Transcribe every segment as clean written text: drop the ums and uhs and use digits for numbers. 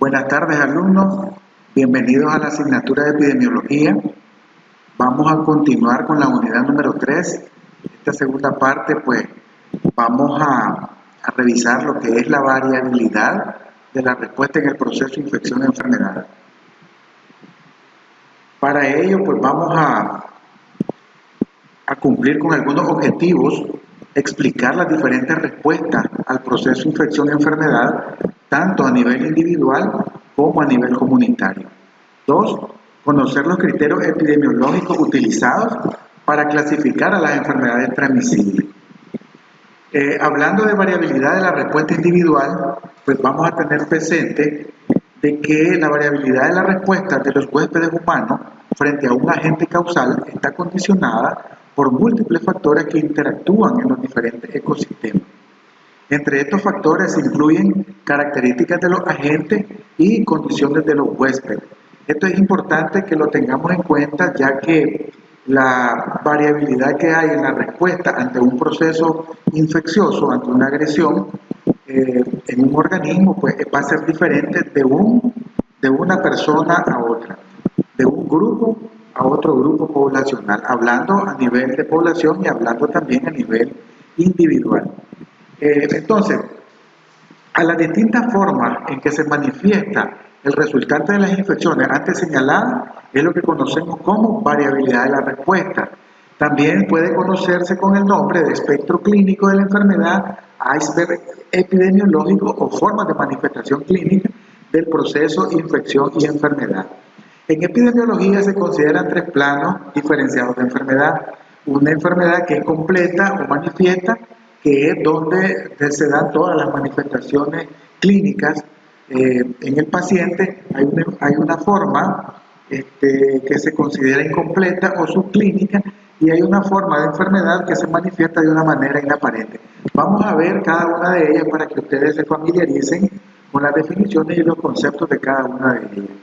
Buenas tardes, alumnos. Bienvenidos a la asignatura de epidemiología. Vamos a continuar con la unidad número 3. Esta segunda parte, pues, vamos a revisar lo que es la variabilidad de la respuesta en el proceso de infección de enfermedad. Para ello, pues, vamos a cumplir con algunos objetivos, explicar las diferentes respuestas al proceso de infección de enfermedad, tanto a nivel individual como a nivel comunitario. 2. Conocer los criterios epidemiológicos utilizados para clasificar a las enfermedades transmisibles. Hablando de variabilidad de la respuesta individual, pues vamos a tener presente de que la variabilidad de la respuesta de los huéspedes humanos frente a un agente causal está condicionada por múltiples factores que interactúan en los diferentes ecosistemas. Entre estos factores se incluyen características de los agentes y condiciones de los huéspedes. Esto es importante que lo tengamos en cuenta, ya que la variabilidad que hay en la respuesta ante un proceso infeccioso, ante una agresión en un organismo, pues va a ser diferente de una persona a otra, de un grupo a otro grupo poblacional, hablando a nivel de población y hablando también a nivel individual. Entonces, a las distintas formas en que se manifiesta el resultante de las infecciones antes señaladas es lo que conocemos como variabilidad de la respuesta. También puede conocerse con el nombre de espectro clínico de la enfermedad, iceberg epidemiológico o formas de manifestación clínica del proceso infección y enfermedad. En epidemiología se consideran tres planos diferenciados de enfermedad. Una enfermedad que es completa o manifiesta, que es donde se dan todas las manifestaciones clínicas en el paciente. Hay una forma que se considera incompleta o subclínica, y hay una forma de enfermedad que se manifiesta de una manera inaparente. Vamos a ver cada una de ellas para que ustedes se familiaricen con las definiciones y los conceptos de cada una de ellas.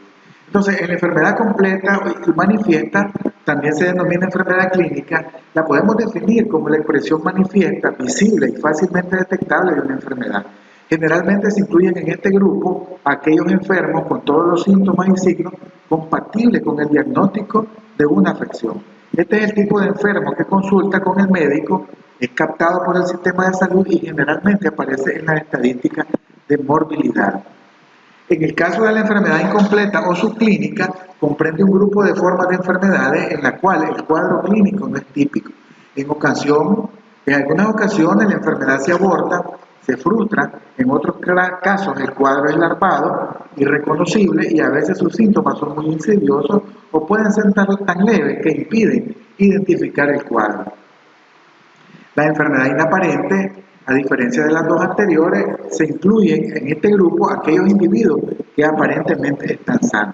Entonces, en la enfermedad completa y manifiesta, también se denomina enfermedad clínica, la podemos definir como la expresión manifiesta, visible y fácilmente detectable de una enfermedad. Generalmente se incluyen en este grupo aquellos enfermos con todos los síntomas y signos compatibles con el diagnóstico de una afección. Este es el tipo de enfermo que consulta con el médico, es captado por el sistema de salud y generalmente aparece en las estadísticas de morbilidad. En el caso de la enfermedad incompleta o subclínica, comprende un grupo de formas de enfermedades en la cual el cuadro clínico no es típico. En algunas ocasiones la enfermedad se aborta, se frustra, en otros casos el cuadro es larvado, irreconocible, y a veces sus síntomas son muy insidiosos o pueden ser tan leves que impiden identificar el cuadro. La enfermedad inaparente, a diferencia de las dos anteriores, se incluyen en este grupo aquellos individuos que aparentemente están sanos.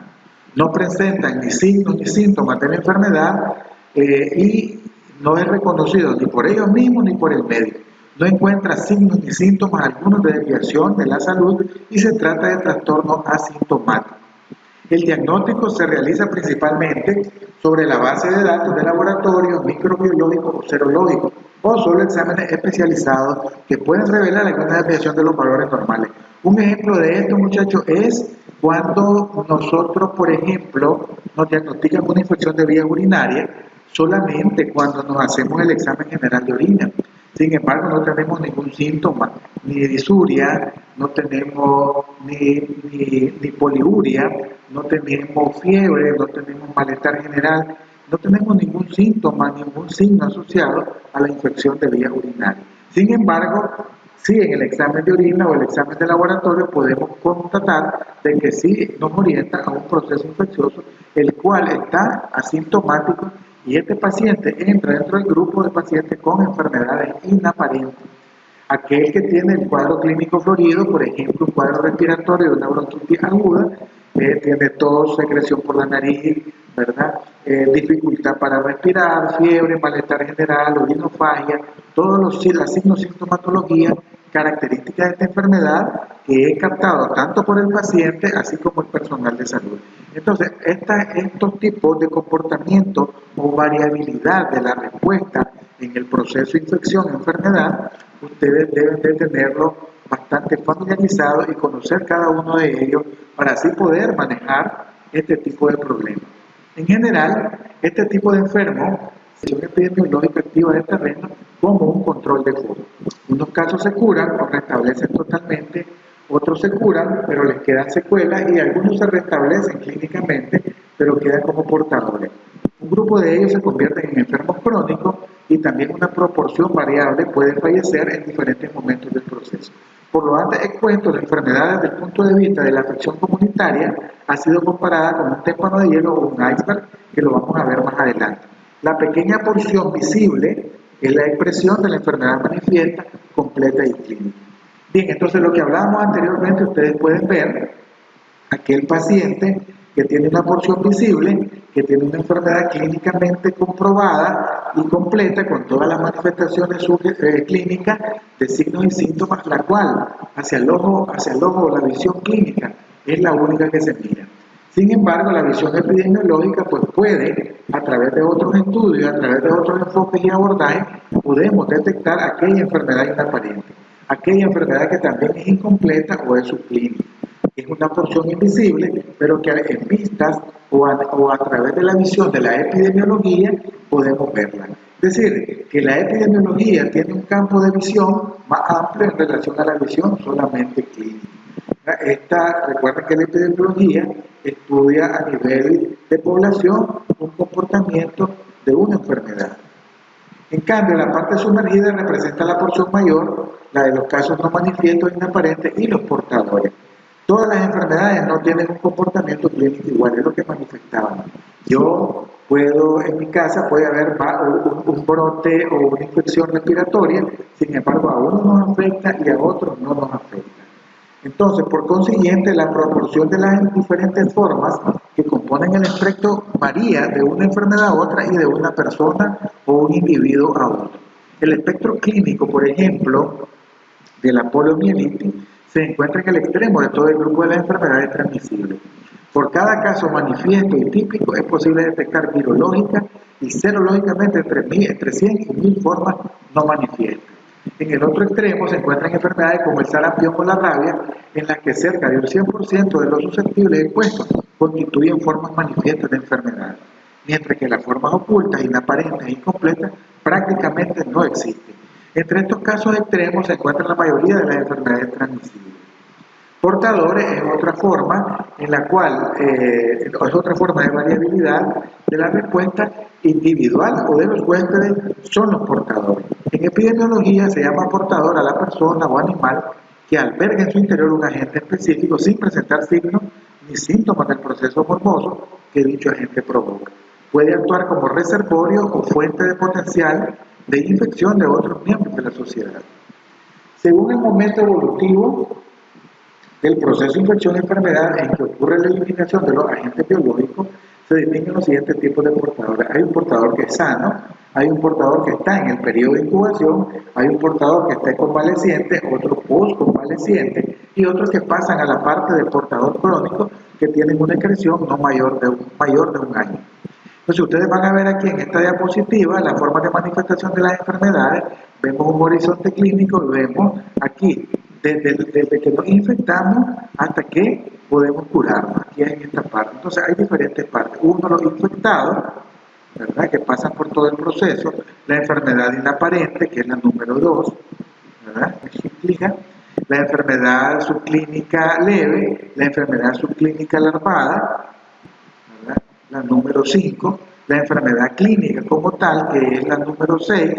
No presentan ni signos ni síntomas de la enfermedad y no es reconocido ni por ellos mismos ni por el médico. No encuentra signos ni síntomas algunos de desviación de la salud y se trata de trastornos asintomáticos. El diagnóstico se realiza principalmente sobre la base de datos de laboratorio, microbiológicos o serológicos, o solo exámenes especializados que pueden revelar alguna desviación de los valores normales. Un ejemplo de esto, muchachos, es cuando nosotros, por ejemplo, nos diagnostican una infección de vías urinarias solamente cuando nos hacemos el examen general de orina. Sin embargo, no tenemos ningún síntoma, ni de disuria, no tenemos ni poliuria, no tenemos fiebre, no tenemos malestar general, no tenemos ningún síntoma, ningún signo asociado a la infección de vías urinarias. Sin embargo, sí, en el examen de orina o el examen de laboratorio podemos constatar de que sí nos orienta a un proceso infeccioso, el cual está asintomático, y este paciente entra dentro del grupo de pacientes con enfermedades inaparentes. Aquel que tiene el cuadro clínico florido, por ejemplo, un cuadro respiratorio de una bronquitis aguda, tiene tos, secreción por la nariz, ¿verdad? Dificultad para respirar, fiebre, malestar general, orinofagia, todos las signos, sintomatología, características de esta enfermedad que es captado tanto por el paciente así como el personal de salud. Entonces, estos tipos de comportamiento o variabilidad de la respuesta en el proceso de infección-enfermedad, ustedes deben de tenerlo bastante familiarizados y conocer cada uno de ellos para así poder manejar este tipo de problemas. En general, este tipo de enfermos, situación epidemiológica activa de terreno como un control de flujo. Unos casos se curan o restablecen totalmente, otros se curan pero les quedan secuelas y algunos se restablecen clínicamente pero quedan como portadores. Un grupo de ellos se convierten en enfermos crónicos y también una proporción variable puede fallecer en diferentes momentos del proceso. Por lo antes expuesto, la enfermedad desde el punto de vista de la afección comunitaria ha sido comparada con un témpano de hielo o un iceberg, que lo vamos a ver más adelante. La pequeña porción visible es la expresión de la enfermedad manifiesta, completa y clínica. Bien, entonces lo que hablábamos anteriormente, ustedes pueden ver aquel paciente que tiene una porción visible, que tiene una enfermedad clínicamente comprobada y completa con todas las manifestaciones clínicas de signos y síntomas, la cual hacia el ojo la visión clínica es la única que se mira. Sin embargo, la visión epidemiológica pues puede, a través de otros estudios, a través de otros enfoques y abordajes, podemos detectar aquella enfermedad inaparente, aquella enfermedad que también es incompleta o es subclínica. Es una porción invisible, pero que en vistas o a través de la visión de la epidemiología podemos verla. Es decir, que la epidemiología tiene un campo de visión más amplio en relación a la visión solamente clínica. Recuerden que la epidemiología estudia a nivel de población un comportamiento de una enfermedad. En cambio, la parte sumergida representa la porción mayor, la de los casos no manifiestos, inaparentes y los portadores. Todas las enfermedades no tienen un comportamiento clínico igual, es lo que manifestaban. Yo puedo, en mi casa puede haber un brote o una infección respiratoria, sin embargo a unos nos afecta y a otros no nos afecta. Entonces, por consiguiente, la proporción de las diferentes formas que componen el espectro varía de una enfermedad a otra y de una persona o un individuo a otro. El espectro clínico, por ejemplo, de la poliomielitis, se encuentra en el extremo de todo el grupo de las enfermedades transmisibles. Por cada caso manifiesto y típico es posible detectar virológica y serológicamente entre 100 y 1000 formas no manifiestas. En el otro extremo se encuentran enfermedades como el sarampión o la rabia, en las que cerca del 100% de los susceptibles expuestos constituyen formas manifiestas de enfermedad, mientras que las formas ocultas, inaparentes e incompletas prácticamente no existen. Entre estos casos extremos se encuentra la mayoría de las enfermedades transmisibles. Portadores es otra forma en la cual es otra forma de variabilidad de la respuesta individual o de los huéspedes son los portadores. En epidemiología se llama portador a la persona o animal que alberga en su interior un agente específico sin presentar signos ni síntomas del proceso morboso que dicho agente provoca. Puede actuar como reservorio o fuente de potencial de infección de otros miembros de la sociedad. Según el momento evolutivo del proceso de infección-enfermedad en que ocurre la eliminación de los agentes biológicos, se distinguen los siguientes tipos de portadores. Hay un portador que es sano, hay un portador que está en el periodo de incubación, hay un portador que está convaleciente, otro post-convaleciente y otros que pasan a la parte del portador crónico que tienen una excreción no mayor de un año. Entonces ustedes van a ver aquí en esta diapositiva la forma de manifestación de las enfermedades, vemos un horizonte clínico y vemos aquí desde que nos infectamos hasta que podemos curarnos, aquí en esta parte. Entonces hay diferentes partes. Uno, los infectados, ¿verdad?, que pasan por todo el proceso, la enfermedad inaparente, que es la número 2, ¿verdad?, la enfermedad subclínica leve, la enfermedad subclínica larvada, ¿verdad?, la número 5, la enfermedad clínica como tal, que es la número 6,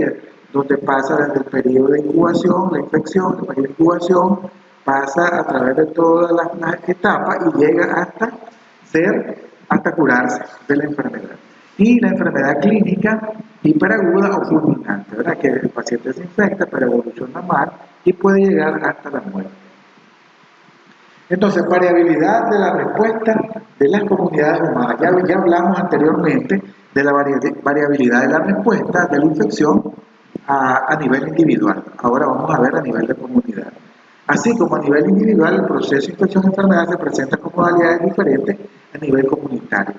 donde pasa desde el periodo de incubación, la infección, el periodo de incubación, pasa a través de todas las etapas y llega hasta curarse de la enfermedad. Y la enfermedad clínica hiperaguda o fulminante, ¿verdad?, que el paciente se infecta, pero evoluciona mal y puede llegar hasta la muerte. Entonces, variabilidad de la respuesta de las comunidades humanas. Ya hablamos anteriormente de la variabilidad de la respuesta de la infección a nivel individual. Ahora vamos a ver a nivel de comunidad. Así como a nivel individual, el proceso de infección-enfermedad se presenta con modalidades diferentes a nivel comunitario.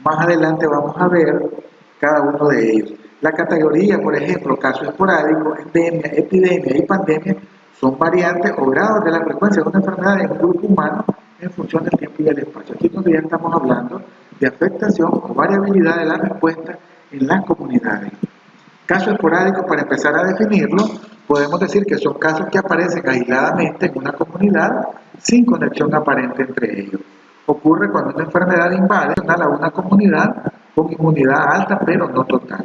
Más adelante vamos a ver cada uno de ellos. La categoría, por ejemplo, caso esporádico, endemia, epidemia y pandemia, son variantes o grados de la frecuencia de una enfermedad en un grupo humano en función del tiempo y del espacio. Aquí es donde ya estamos hablando de afectación o variabilidad de la respuesta en las comunidades. Casos esporádicos, para empezar a definirlo, podemos decir que son casos que aparecen aisladamente en una comunidad sin conexión aparente entre ellos. Ocurre cuando una enfermedad invade a una comunidad con inmunidad alta pero no total.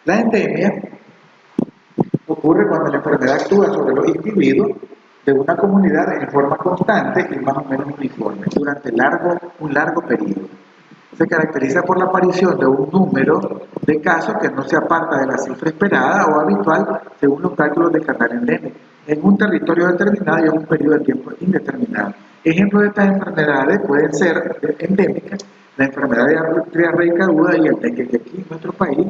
La endemia ocurre cuando la enfermedad actúa sobre los individuos de una comunidad en forma constante y más o menos uniforme durante un largo periodo. Se caracteriza por la aparición de un número de casos que no se aparta de la cifra esperada o habitual según los cálculos del canal endémico en un territorio determinado y en un periodo de tiempo indeterminado. Ejemplos de estas enfermedades pueden ser endémicas, la enfermedad de diarreica aguda y el dengue, que aquí en nuestro país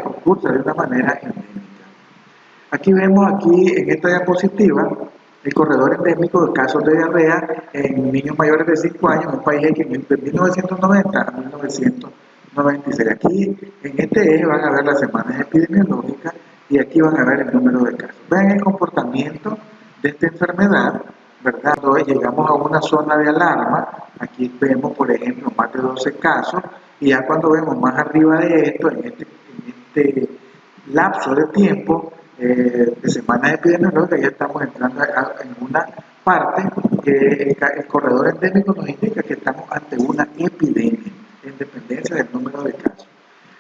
ocurre de una manera endémica. Aquí vemos en esta diapositiva el corredor endémico de casos de diarrea en niños mayores de 5 años en un país que de 1990 a 1996. Aquí en este eje van a ver las semanas epidemiológicas y aquí van a ver el número de casos. Vean el comportamiento de esta enfermedad, ¿verdad? Entonces llegamos a una zona de alarma, aquí vemos por ejemplo más de 12 casos y ya cuando vemos más arriba de esto, en este lapso de tiempo, de semanas epidemiológicas, ya estamos entrando en una parte que el corredor endémico nos indica que estamos ante una epidemia, en dependencia del número de casos.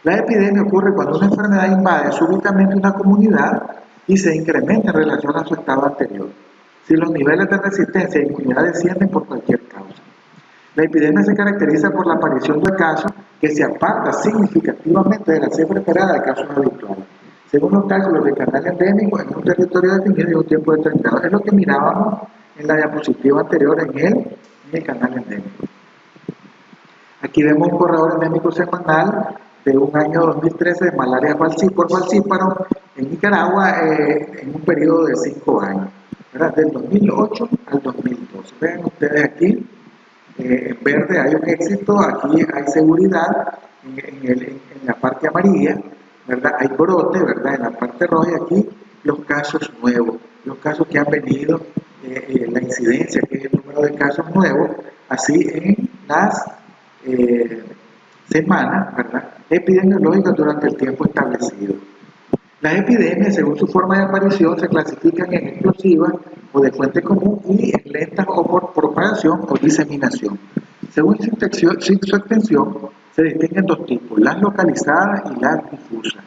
La epidemia ocurre cuando una enfermedad invade súbitamente una comunidad y se incrementa en relación a su estado anterior, si los niveles de resistencia e inmunidad descienden por cualquier causa. La epidemia se caracteriza por la aparición de casos que se aparta significativamente de la cifra esperada de casos habituales, según los cálculos del canal endémico en un territorio definido y un tiempo determinado. Es lo que mirábamos en la diapositiva anterior en el canal endémico. Aquí vemos un corredor endémico semanal de un año 2013 de malaria por falcíparo en Nicaragua en un periodo de 5 años, ¿verdad? Del 2008 al 2012. Vean ustedes aquí, en verde hay un éxito, aquí hay seguridad en la parte amarilla, ¿verdad? Hay brote, ¿verdad? En la parte roja, y aquí los casos nuevos, los casos que han venido, la incidencia, que es el número de casos nuevos, así en las semanas, ¿verdad?, epidemiológicas durante el tiempo establecido. Las epidemias, según su forma de aparición, se clasifican en explosivas o de fuente común y en lentas o por propagación o diseminación. Según su extensión, se distinguen dos tipos, las localizadas y las difusas.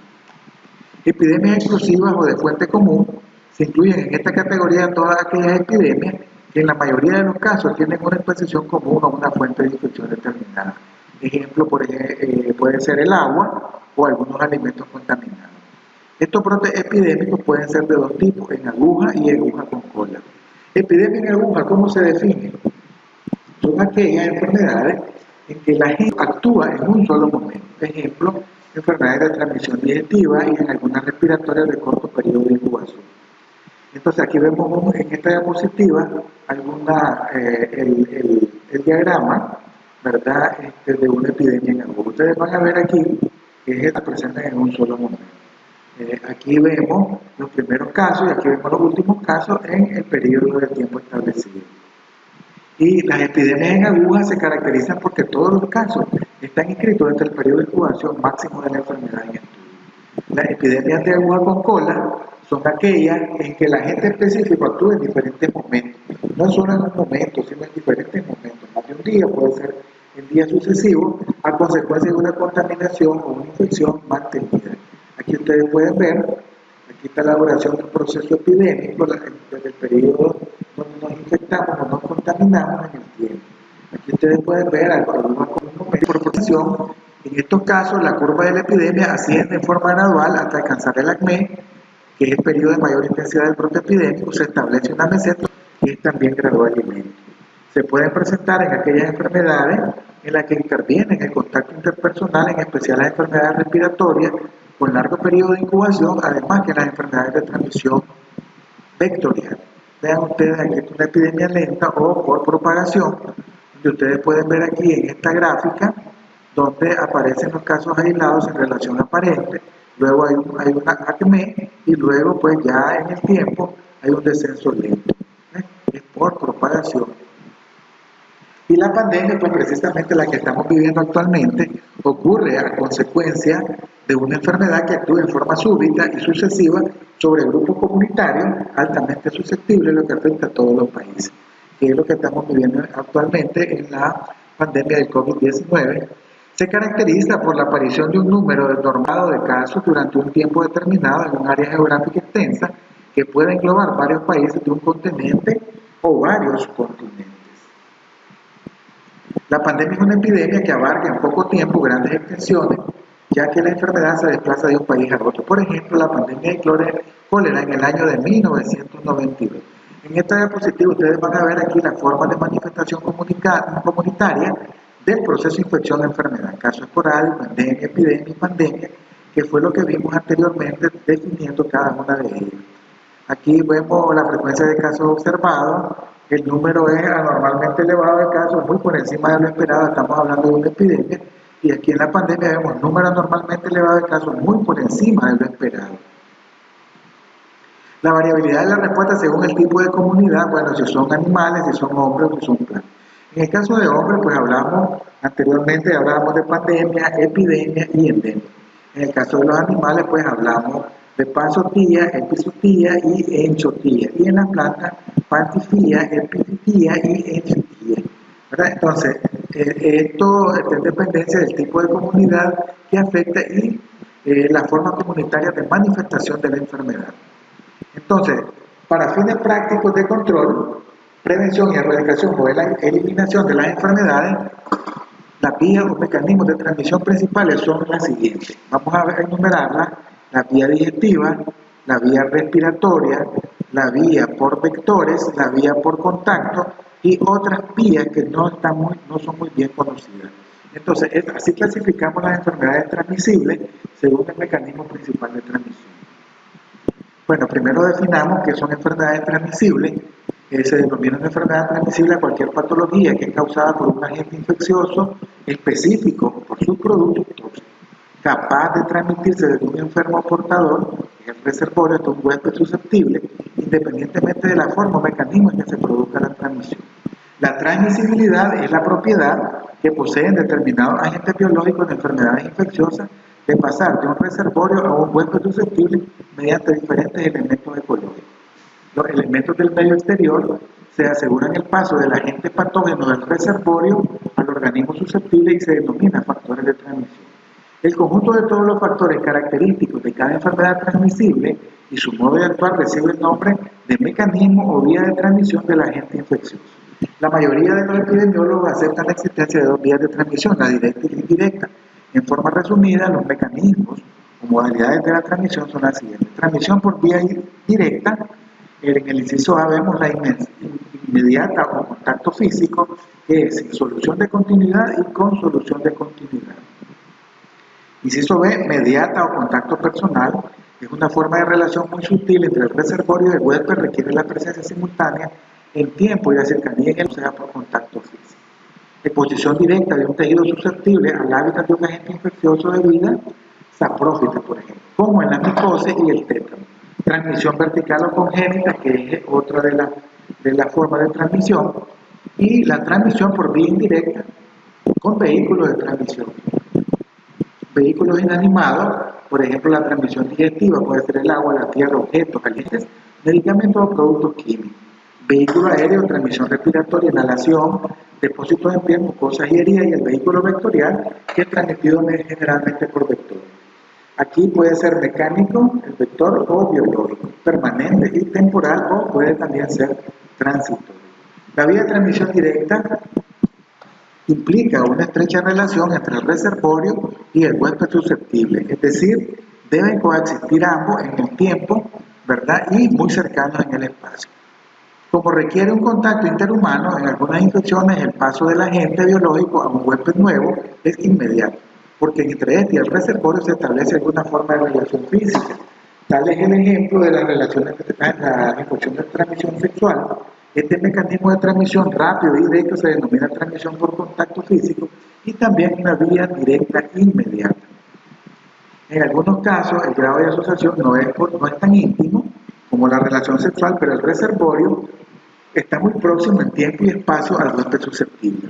Epidemias explosivas o de fuente común se incluyen en esta categoría todas aquellas epidemias que en la mayoría de los casos tienen una exposición común a una fuente de infección determinada. Ejemplo, puede ser el agua o algunos alimentos contaminados. Estos brotes epidémicos pueden ser de dos tipos, en aguja y aguja con cola. Epidemia en aguja, ¿cómo se define? Son aquellas enfermedades en que la gente actúa en un solo momento. Ejemplo, enfermedades de transmisión digestiva y en algunas respiratorias de corto periodo de incubación. Entonces aquí vemos en esta diapositiva el diagrama, ¿verdad?, de una epidemia en aguja. Ustedes van a ver aquí que está presente en un solo momento. Aquí vemos los primeros casos y aquí vemos los últimos casos en el periodo de tiempo establecido. Y las epidemias en aguja se caracterizan porque todos los casos están inscritos dentro del periodo de incubación máximo de la enfermedad en estudio. Las epidemias de aguja con cola son aquellas en que el agente específico actúa en diferentes momentos, no solo en un momento, sino en diferentes momentos, más de un día, puede ser en días sucesivos, a consecuencia de una contaminación o una infección mantenida. Aquí ustedes pueden ver, aquí está la elaboración de un proceso epidémico desde el periodo donde nos infectamos o nos contaminamos en el tiempo. Aquí ustedes pueden ver algunos de proporción. En estos casos, la curva de la epidemia asciende en forma gradual hasta alcanzar el acné, que es el periodo de mayor intensidad del brote epidémico. Se establece una meseta y es también gradual y lento. Se pueden presentar en aquellas enfermedades en las que intervienen el contacto interpersonal, en especial las enfermedades respiratorias con largo periodo de incubación, además que las enfermedades de transmisión vectorial. Vean ustedes aquí una epidemia lenta o por propagación, que ustedes pueden ver aquí en esta gráfica, donde aparecen los casos aislados en relación aparente, luego hay una acme y luego pues ya en el tiempo hay un descenso lento. Es por propagación. Y la pandemia, pues precisamente la que estamos viviendo actualmente, ocurre a consecuencia de una enfermedad que actúa en forma súbita y sucesiva sobre grupos comunitarios altamente susceptibles, lo que afecta a todos los países, que es lo que estamos viviendo actualmente en la pandemia del COVID-19. Se caracteriza por la aparición de un número determinado de casos durante un tiempo determinado en un área geográfica extensa que puede englobar varios países de un continente o varios continentes. La pandemia es una epidemia que abarca en poco tiempo grandes extensiones, ya que la enfermedad se desplaza de un país a otro. Por ejemplo, la pandemia de cólera en el año de 1992. En esta diapositiva ustedes van a ver aquí las formas de manifestación comunitaria del proceso infección-enfermedad, caso esporádico, endemia, epidemia y pandemia, que fue lo que vimos anteriormente definiendo cada una de ellas. Aquí vemos la frecuencia de casos observados, el número es anormalmente elevado de casos, muy por encima de lo esperado, estamos hablando de una epidemia, y aquí en la pandemia vemos número anormalmente elevado de casos, muy por encima de lo esperado. La variabilidad de la respuesta según el tipo de comunidad, bueno, si son animales, si son hombres o si son plantas. En el caso de hombres, pues anteriormente hablábamos de pandemia, epidemia y endemia. En el caso de los animales, pues hablamos de pansotía, episotía y enchotía. Y en las plantas, pantifía, epifitía y enchotía. ¿Verdad? Entonces, esto está en dependencia del tipo de comunidad que afecta y la forma comunitaria de manifestación de la enfermedad. Entonces, para fines prácticos de control, prevención y erradicación o la eliminación de las enfermedades, las vías o mecanismos de transmisión principales son las siguientes. Vamos a enumerarlas: la vía digestiva, la vía respiratoria, la vía por vectores, la vía por contacto y otras vías que no son muy bien conocidas. Entonces, así clasificamos las enfermedades transmisibles según el mecanismo principal de transmisión. Bueno, primero definamos qué son enfermedades transmisibles. Se denomina una enfermedad transmisible a cualquier patología que es causada por un agente infeccioso específico por sus productos tóxicos, capaz de transmitirse desde un enfermo portador, que es el reservorio, hasta un huésped susceptible, independientemente de la forma o mecanismo en que se produzca la transmisión. La transmisibilidad es la propiedad que poseen determinados agentes biológicos de enfermedades infecciosas de pasar de un reservorio a un huésped susceptible mediante diferentes elementos ecológicos. Los elementos del medio exterior se aseguran el paso del agente patógeno del reservorio al organismo susceptible y se denominan factores de transmisión. El conjunto de todos los factores característicos de cada enfermedad transmisible y su modo de actuar recibe el nombre de mecanismo o vía de transmisión del agente infeccioso. La mayoría de los epidemiólogos aceptan la existencia de dos vías de transmisión, la directa y la indirecta. En forma resumida, los mecanismos o modalidades de la transmisión son las siguientes. Transmisión por vía directa. En el inciso A vemos la inmediata o contacto físico, que es sin solución de continuidad y con solución de continuidad. Inciso B, mediata o contacto personal. Es una forma de relación muy sutil entre el reservorio y el huésped, requiere la presencia simultánea en tiempo y la cercanía en el sea por contacto físico. Exposición directa de un tejido susceptible al hábitat de un agente infeccioso de vida saprófita, por ejemplo, como en la micosis y el tétano. Transmisión vertical o congénita, que es otra de las formas de transmisión, y la transmisión por vía indirecta con vehículos de transmisión. Vehículos inanimados, por ejemplo, la transmisión digestiva puede ser el agua, la tierra, objetos calientes, medicamentos o productos químicos. Vehículo aéreo, transmisión respiratoria, inhalación, depósitos en piel, mucosas y heridas, y el vehículo vectorial, que es transmitido generalmente por vectores. Aquí puede ser mecánico, el vector, o biológico, permanente y temporal, o puede también ser transitorio. La vía de transmisión directa implica una estrecha relación entre el reservorio y el huésped susceptible, es decir, deben coexistir ambos en el tiempo, ¿verdad? Y muy cercanos en el espacio. Como requiere un contacto interhumano, en algunas infecciones el paso del agente biológico a un huésped nuevo es inmediato, porque entre este y el reservorio se establece alguna forma de relación física. Tal es el ejemplo de las relaciones de la infección de transmisión sexual. Este mecanismo de transmisión rápido y directo se denomina transmisión por contacto físico y también una vía directa inmediata. En algunos casos, el grado de asociación no es tan íntimo como la relación sexual, pero el reservorio está muy próximo en tiempo y espacio al huésped susceptible.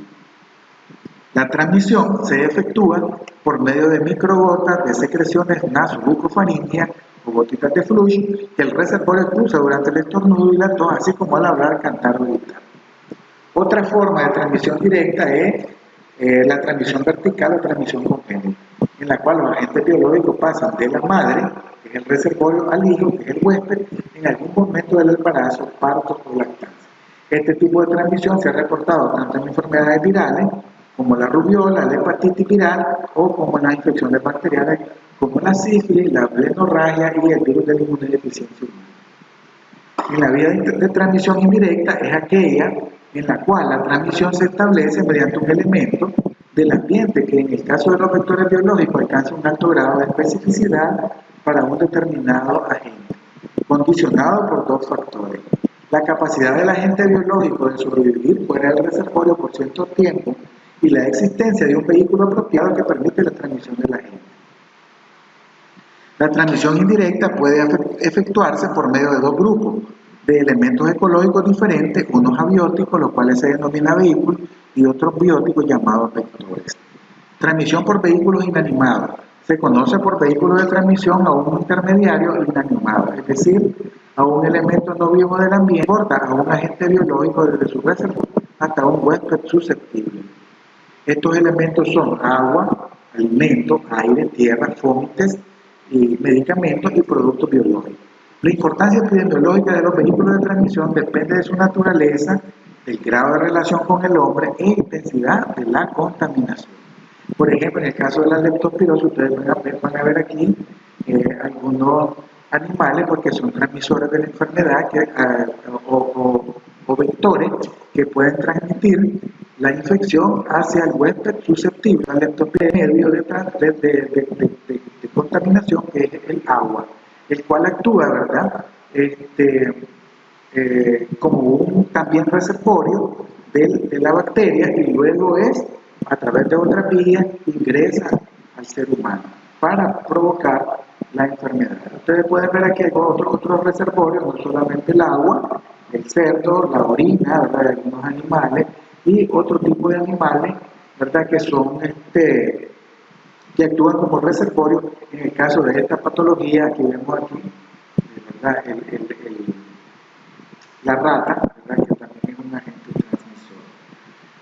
La transmisión se efectúa por medio de microgotas de secreciones nasobucofaringeas o gotitas de flujo que el reservorio expulsa durante el estornudo y la tos, así como al hablar, cantar o gritar. Otra forma de transmisión directa es la transmisión vertical o transmisión congénita, en la cual los agentes biológicos pasan de la madre, que es el reservorio, al hijo, que es el huésped, en algún momento del embarazo, parto o lactancia. Este tipo de transmisión se ha reportado tanto en enfermedades virales, como la rubiola, la hepatitis viral, o como en las infecciones bacterianas, como la sífilis, la blenorragia y el virus de la inmunodeficiencia humana. En la vía de transmisión indirecta es aquella en la cual la transmisión se establece mediante un elemento del ambiente que en el caso de los vectores biológicos alcanza un alto grado de especificidad para un determinado agente, condicionado por dos factores: la capacidad del agente biológico de sobrevivir fuera del reservorio por cierto tiempo y la existencia de un vehículo apropiado que permite la transmisión del agente. La transmisión indirecta puede efectuarse por medio de dos grupos de elementos ecológicos diferentes, unos abióticos, los cuales se denomina vehículos, y otros bióticos llamados vectores. Transmisión por vehículos inanimados. Se conoce por vehículo de transmisión a un intermediario inanimado, es decir, a un elemento no vivo del ambiente, a un agente biológico desde su reservorio hasta un huésped susceptible. Estos elementos son agua, alimentos, aire, tierra, fómites, y medicamentos y productos biológicos. La importancia epidemiológica de los vehículos de transmisión depende de su naturaleza, del grado de relación con el hombre e intensidad de la contaminación. Por ejemplo, en el caso de la leptospirosis, ustedes van a ver aquí algunos animales porque son transmisores de la enfermedad o vectores que pueden transmitir la infección hacia el huésped susceptible. La leptospirosis es medio de contaminación, que es el agua, el cual actúa, ¿verdad? Como un también reservorio de la bacteria y luego a través de otras vías ingresa al ser humano para provocar la enfermedad. Ustedes pueden ver aquí otros reservorios, no solamente el agua, el cerdo, la orina, ¿verdad?, de algunos animales y otro tipo de animales, ¿verdad?, que son que actúan como reservorio en el caso de esta patología que vemos aquí, ¿verdad?, la rata, ¿verdad?, que también es un agente transmisor.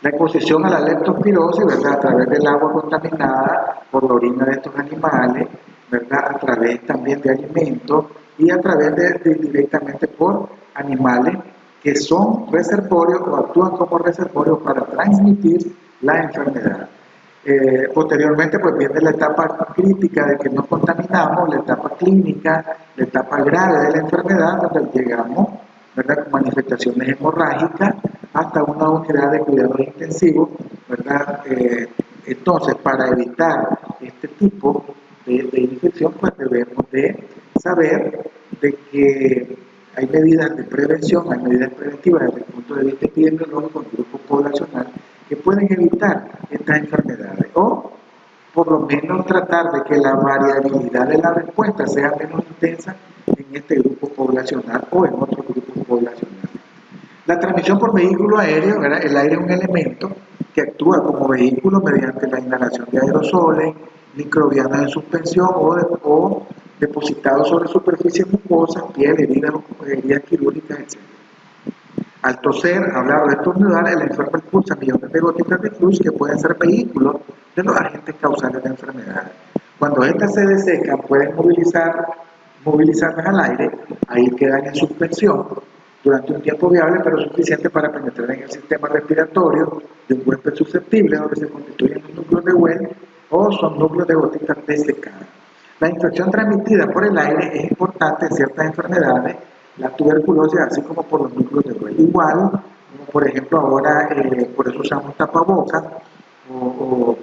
La exposición a la leptospirosis, ¿verdad?, a través del agua contaminada por la orina de estos animales, ¿verdad?, a través también de alimentos y a través directamente por animales que son reservorios o actúan como reservorios para transmitir la enfermedad. Posteriormente pues viene la etapa crítica de que nos contaminamos, la etapa clínica, la etapa grave de la enfermedad, donde llegamos, ¿verdad?, con manifestaciones hemorrágicas hasta una unidad de cuidados intensivos, ¿verdad? Entonces, para evitar este tipo de infección, pues debemos de saber de que hay medidas de prevención, hay medidas preventivas desde el punto de vista epidemiológico en grupo poblacional que pueden evitar estas enfermedades o por lo menos tratar de que la variabilidad de la respuesta sea menos intensa en este grupo poblacional o en otros grupos poblacionales. La transmisión por vehículo aéreo, ¿verdad? El aire es un elemento que actúa como vehículo mediante la inhalación de aerosoles, microbianos en suspensión o depositados sobre superficies mucosas, piel, heridas quirúrgicas, etc. Al toser, hablar o estornudar, el enfermo expulsa millones de gotitas de flux que pueden ser vehículos de los agentes causales de enfermedades. Cuando estas se desecan, pueden movilizarlas al aire, ahí quedan en suspensión durante un tiempo viable, pero suficiente para penetrar en el sistema respiratorio de un huésped susceptible, donde se constituyen los núcleos de Well o son núcleos de gotitas desecadas. La infección transmitida por el aire es importante en ciertas enfermedades, la tuberculosis, así como por los núcleos de Well. Igual, como por ejemplo ahora, por eso usamos tapabocas o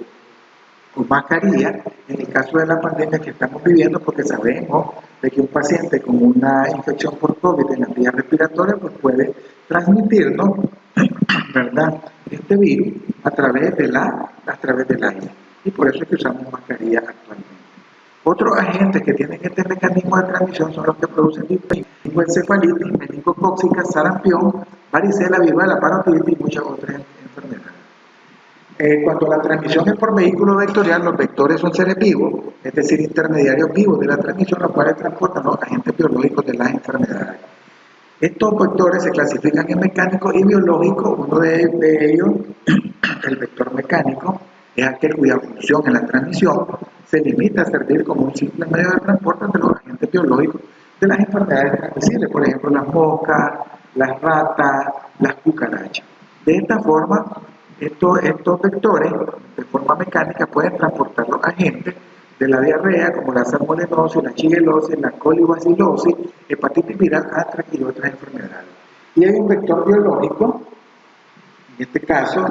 mascarilla, en el caso de la pandemia que estamos viviendo, porque sabemos de que un paciente con una infección por COVID en las vías respiratorias pues puede transmitirnos, ¿verdad?, este virus a través del aire. Y por eso es que usamos mascarilla actualmente. Otros agentes que tienen este mecanismo de transmisión son los que producen meningoencefalitis, meningocócica, sarampión, varicela, viruela, parotiditis y muchas otras enfermedades. Cuando la transmisión es por vehículo vectorial, los vectores son seres vivos, es decir, intermediarios vivos de la transmisión, los cuales transportan los agentes biológicos de las enfermedades. Estos vectores se clasifican en mecánicos y biológicos. Uno de ellos, el vector mecánico, es aquel cuya función en la transmisión se limita a servir como un simple medio de transporte de los agentes biológicos de las enfermedades transmisibles, por ejemplo, las moscas, las ratas, las cucarachas. De esta forma, estos vectores, de forma mecánica, pueden transportar los agentes de la diarrea, como la salmonellosis, la shigellosis, la colibacilosis, hepatitis viral, antrax y otras enfermedades. Y hay un vector biológico, en este caso,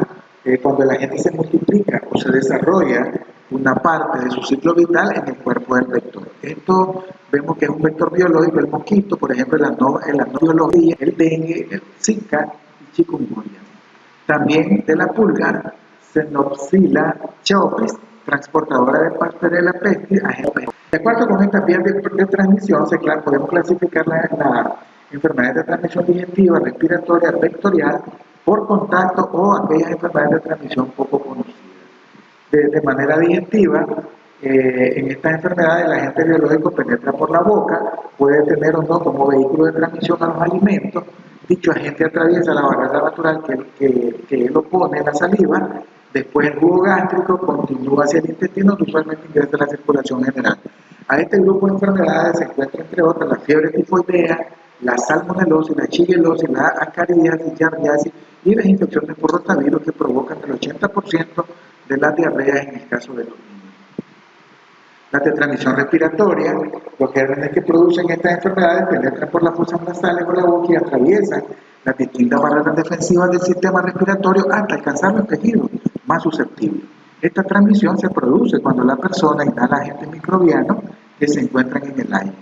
cuando el agente se multiplica o se desarrolla una parte de su ciclo vital en el cuerpo del vector. Esto vemos que es un vector biológico, el mosquito, por ejemplo, la biología, el dengue, el zika y chikungunya. También de la pulga, Xenopsila chaopis, transportadora de Pasteurella pestis, agente. De acuerdo con estas vías de transmisión, podemos clasificarla en la enfermedades de transmisión digestiva, respiratoria, vectorial, por contacto o aquellas enfermedades de transmisión poco conocidas. De manera digestiva, en estas enfermedades el agente biológico penetra por la boca, puede tener o no como vehículo de transmisión a los alimentos. Dicho agente atraviesa la barrera natural que él opone en la saliva, después el jugo gástrico continúa hacia el intestino, usualmente ingresa a la circulación general. A este grupo de enfermedades se encuentra entre otras la fiebre tifoidea, la salmonellosis, la shigellosis, la ascariasis, yardiasis y las infecciones por rotavirus que provocan el 80% de las diarreas en el caso de los niños. Las de transmisión respiratoria, los gérmenes que producen estas enfermedades penetran por las fosas nasales o la boca y atraviesan las distintas barreras defensivas del sistema respiratorio hasta alcanzar los tejidos más susceptibles. Esta transmisión se produce cuando la persona inhala agentes microbianos que se encuentran en el aire.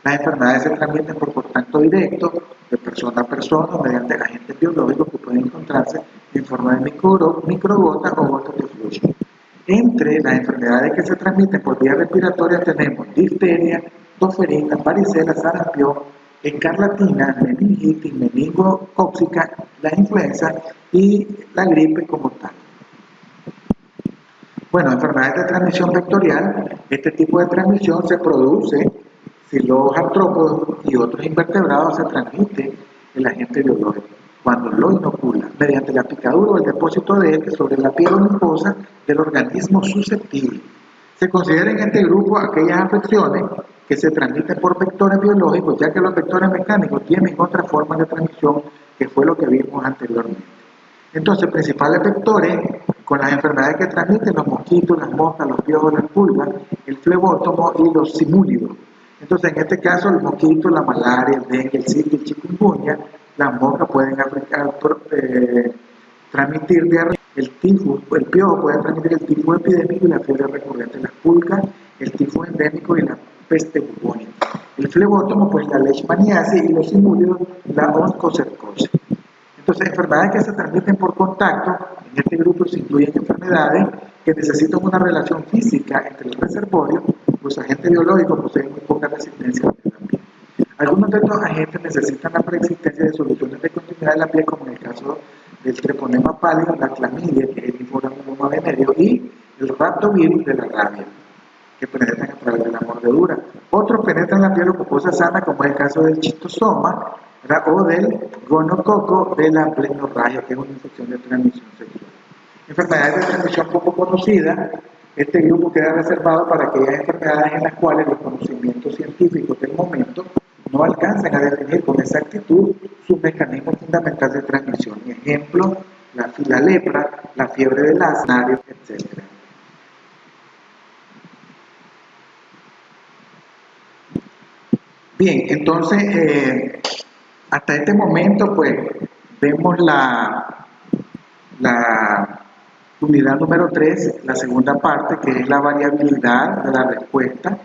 Las enfermedades se transmiten por contacto directo de persona a persona mediante agentes biológicos que pueden encontrarse en forma de microgotas o gotas de flujo. Entre las enfermedades que se transmiten por vía respiratoria tenemos difteria, tosferina, varicela, sarampión, escarlatina, meningitis, meningocócica, la influenza y la gripe como tal. Bueno, enfermedades de transmisión vectorial, este tipo de transmisión se produce si los artrópodos y otros invertebrados se transmiten el agente biológico cuando lo inocula mediante la picadura o el depósito de este sobre la piel o mucosa del organismo susceptible. Se considera en este grupo aquellas afecciones que se transmiten por vectores biológicos, ya que los vectores mecánicos tienen otra forma de transmisión que fue lo que vimos anteriormente. Entonces, principales vectores con las enfermedades que transmiten los mosquitos, las moscas, los piojos, las pulgas, el flebótomo y los simúlidos. Entonces, en este caso, el mosquito, la malaria, el dengue, el zika, el chikungunya, las moscas pueden transmitir diarrea, el tifus, el piojo puede transmitir el tifus epidémico y la fiebre recurrente, las pulgas, el tifus endémico y la peste bubónica. El flebótomo, pues la leishmaniasis y los simúlidos, la oncocercosis. Entonces, enfermedades que se transmiten por contacto, en este grupo se incluyen enfermedades que necesitan una relación física entre el reservorio, los agentes biológicos poseen muy poca resistencia al ambiente. Algunos de estos agentes necesitan la preexistencia de soluciones de continuidad de la piel, como en el caso del treponema pálido, la clamidia, que es el linforangioma venéreo, y el raptovirus de la rabia, que penetran a través de la mordedura. Otros penetran la piel mucosa sana, como es el caso del chistosoma, o del gonococo de la plenorragia, que es una infección de transmisión sexual. Enfermedades de transmisión poco conocidas, este grupo queda reservado para aquellas enfermedades en las cuales los conocimientos científicos del momento no alcanzan a definir con exactitud su mecanismo fundamental de transmisión. Ejemplo, la lepra, la fiebre del asnario, etc. Bien, entonces, hasta este momento, pues, vemos la unidad número 3, la segunda parte, que es la variabilidad de la respuesta,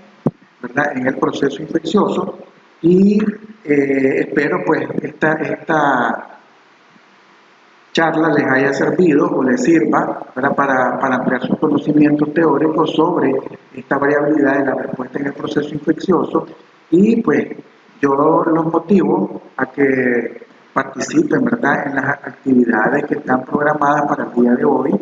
¿verdad?, en el proceso infeccioso, y espero, pues, esta charla les haya servido o les sirva, ¿verdad?, para ampliar sus conocimientos teóricos sobre esta variabilidad de la respuesta en el proceso infeccioso. Y pues yo los motivo a que participen, ¿verdad?, en las actividades que están programadas para el día de hoy,